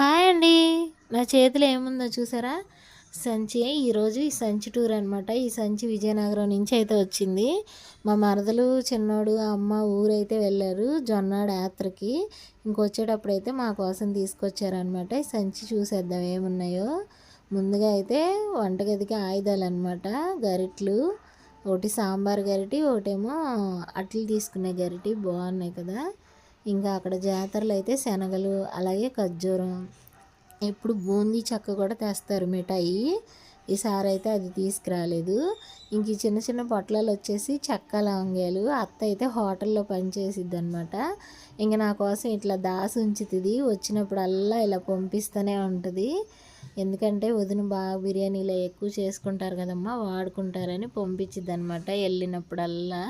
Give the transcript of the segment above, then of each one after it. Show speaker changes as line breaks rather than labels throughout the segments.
Hi అండి. నా చేతిలో ఏముందో చూసారా? సంచి. ఈరోజు ఈ సంచి టూర్ అనమాట. ఈ సంచి విజయనగరం నుంచి అయితే వచ్చింది. మా మరదలు, చిన్నోడు, అమ్మ ఊరైతే వెళ్ళారు జొన్నాడ యాత్రకి. ఇంకొచ్చేటప్పుడైతే మా కోసం తీసుకొచ్చారనమాట. ఈ సంచి చూసేద్దాం ఏమున్నాయో. ముందుగా అయితే వంటగదికి ఆయుధాలన్నమాట. గరిట్లు, ఒకటి సాంబార్ గరిటి, ఒకటేమో అట్లు తీసుకునే గరిటి బాగున్నాయి కదా. ఇంకా అక్కడ జాతరలో అయితే శనగలు, అలాగే ఖర్జూరం, ఇప్పుడు బూందీ చెక్క కూడా తెస్తారు మిఠాయి. ఈసారి అయితే అది తీసుకురాలేదు. ఇంక ఈ చిన్న చిన్న పొట్లాలు వచ్చేసి చెక్క లవంగాలు. అత్త అయితే హోటల్లో పనిచేసిద్ది అనమాట. ఇంక నా కోసం ఇట్లా దాసి ఉంచుతుంది. వచ్చినప్పుడల్లా ఇలా పంపిస్తూనే ఉంటుంది. ఎందుకంటే వదిన బాగా బిర్యానీలో ఎక్కువ చేసుకుంటారు కదమ్మా, వాడుకుంటారని పంపించిద్ది అనమాట వెళ్ళినప్పుడల్లా.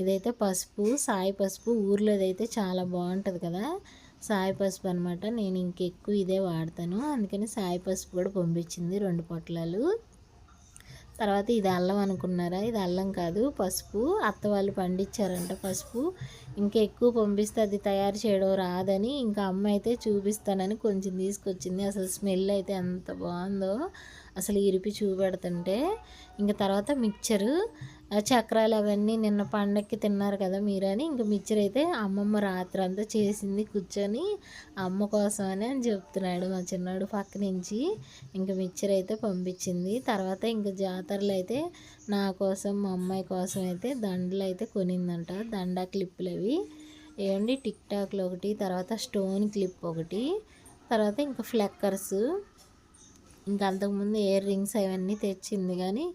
ఇదైతే పసుపు, సాయి పసుపు. ఊర్లోదైతే చాలా బాగుంటుంది కదా, సాయి పసుపు అనమాట. నేను ఇంకెక్కువ ఇదే వాడతాను, అందుకని సాయి పసుపు కూడా పంపించింది 2 పొట్లాలు. తర్వాత ఇది అల్లం అనుకున్నారా? ఇది అల్లం కాదు, పసుపు. అత్త వాళ్ళు పండించారంట పసుపు. ఇంకా ఎక్కువ పంపిస్తే అది తయారు చేయడం రాదని ఇంకా అమ్మ అయితే చూపిస్తానని కొంచెం తీసుకొచ్చింది. అసలు స్మెల్ అయితే ఎంత బాగుందో అసలు ఇరిపి చూపెడుతుంటే. ఇంకా తర్వాత మిక్చరు, చక్రాలు అవన్నీ నిన్న పండక్కి తిన్నారు కదా మీరని, ఇంకా మిక్చర్ అయితే అమ్మమ్మ రాత్రి అంతా చేసింది కూర్చొని అమ్మ కోసం అని చెప్తున్నాడు మా చిన్నాడు పక్క నుంచి. ఇంకా మిక్చర్ అయితే పంపించింది. తర్వాత ఇంకా జాతరలో అయితే నా కోసం, మా అమ్మాయి కోసం అయితే దండలు అయితే కొనిందంట. దండ క్లిప్పులు అవి ఏమండి, టిక్ టాక్లు ఒకటి, తర్వాత స్టోన్ క్లిప్ ఒకటి, తర్వాత ఇంకా ఫ్లెక్కర్స్, ఇంకా అంతకుముందు ఇయర్ రింగ్స్ అవన్నీ తెచ్చింది. కానీ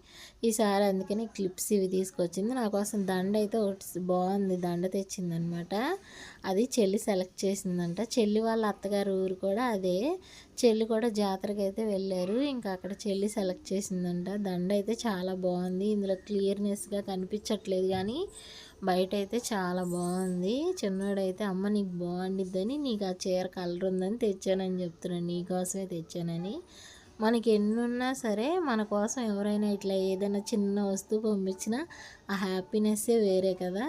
ఈసారి అందుకని క్లిప్స్ ఇవి తీసుకొచ్చింది. నా కోసం దండ అయితే ఒకటి బాగుంది దండ తెచ్చిందనమాట. అది చెల్లి సెలెక్ట్ చేసిందంట. చెల్లి వాళ్ళ అత్తగారు ఊరు కూడా అదే. చెల్లి కూడా జాతరకి అయితే వెళ్ళారు. ఇంకా అక్కడ చెల్లి సెలెక్ట్ చేసిందంట. దండ అయితే చాలా బాగుంది. ఇందులో క్లియర్నెస్గా కనిపించట్లేదు కానీ బయట అయితే చాలా బాగుంది. చిన్నోడైతే అమ్మ నీకు బాగుండిద్దని, నీకు ఆ చీర కలర్ ఉందని తెచ్చానని చెప్తున్నాను, నీకోసమే తెచ్చానని. మనకి ఎన్నున్నా సరే మన కోసం ఎవరైనా ఇట్లా ఏదైనా చిన్న వస్తువు పంపించినా ఆ హ్యాపీనెస్సే వేరే కదా.